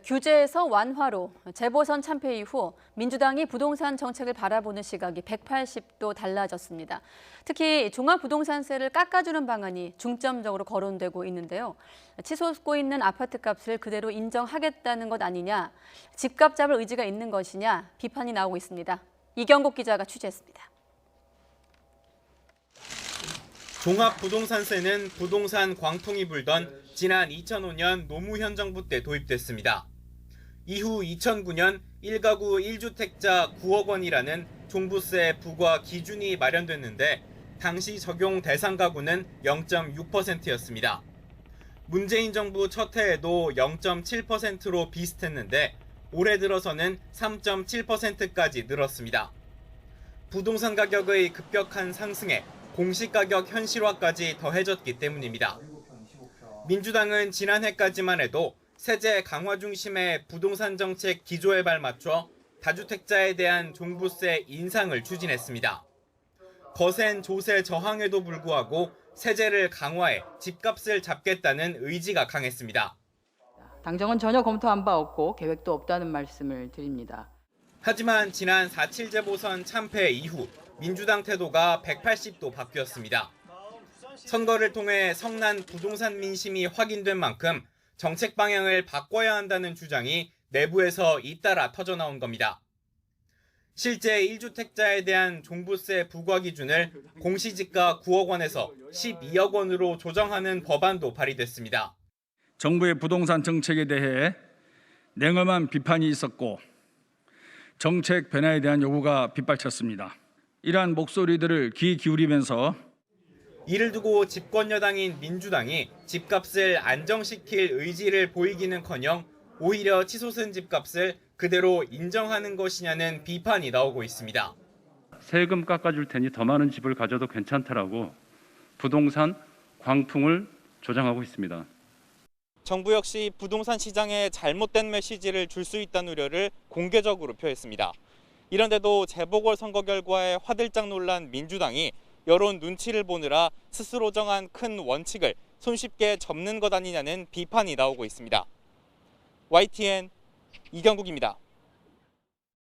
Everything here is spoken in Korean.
규제에서 완화로 재보선 참패 이후 민주당이 부동산 정책을 바라보는 시각이 180도 달라졌습니다. 특히 종합부동산세를 깎아주는 방안이 중점적으로 거론되고 있는데요. 치솟고 있는 아파트값을 그대로 인정하겠다는 것 아니냐, 집값 잡을 의지가 있는 것이냐 비판이 나오고 있습니다. 이경국 기자가 취재했습니다. 종합부동산세는 부동산 광풍이 불던 지난 2005년 노무현 정부 때 도입됐습니다. 이후 2009년 1가구 1주택자 9억 원이라는 종부세 부과 기준이 마련됐는데 당시 적용 대상 가구는 0.6%였습니다. 문재인 정부 첫 해에도 0.7%로 비슷했는데 올해 들어서는 3.7%까지 늘었습니다. 부동산 가격의 급격한 상승에 공시가격 현실화까지 더해졌기 때문입니다. 민주당은 지난해까지만 해도 세제 강화 중심의 부동산 정책 기조에 발맞춰 다주택자에 대한 종부세 인상을 추진했습니다. 거센 조세 저항에도 불구하고 세제를 강화해 집값을 잡겠다는 의지가 강했습니다. 당정은 전혀 검토한 바 없고 계획도 없다는 말씀을 드립니다. 하지만 지난 4.7 재보선 참패 이후 민주당 태도가 180도 바뀌었습니다. 선거를 통해 성난 부동산 민심이 확인된 만큼 정책 방향을 바꿔야 한다는 주장이 내부에서 잇따라 터져나온 겁니다. 실제 1주택자에 대한 종부세 부과 기준을 공시지가 9억 원에서 12억 원으로 조정하는 법안도 발의됐습니다. 정부의 부동산 정책에 대해 냉엄한 비판이 있었고 정책 변화에 대한 요구가 빗발쳤습니다. 이러한 목소리들을 귀 기울이면서 이를 두고 집권 여당인 민주당이 집값을 안정시킬 의지를 보이기는커녕 오히려 치솟은 집값을 그대로 인정하는 것이냐는 비판이 나오고 있습니다. 세금 깎아줄 테니 더 많은 집을 가져도 괜찮다라고 부동산 광풍을 조장하고 있습니다. 정부 역시 부동산 시장에 잘못된 메시지를 줄 수 있다는 우려를 공개적으로 표했습니다. 이런데도 재보궐선거 결과에 화들짝 놀란 민주당이 여론 눈치를 보느라 스스로 정한 큰 원칙을 손쉽게 접는 것 아니냐는 비판이 나오고 있습니다. YTN 이경국입니다.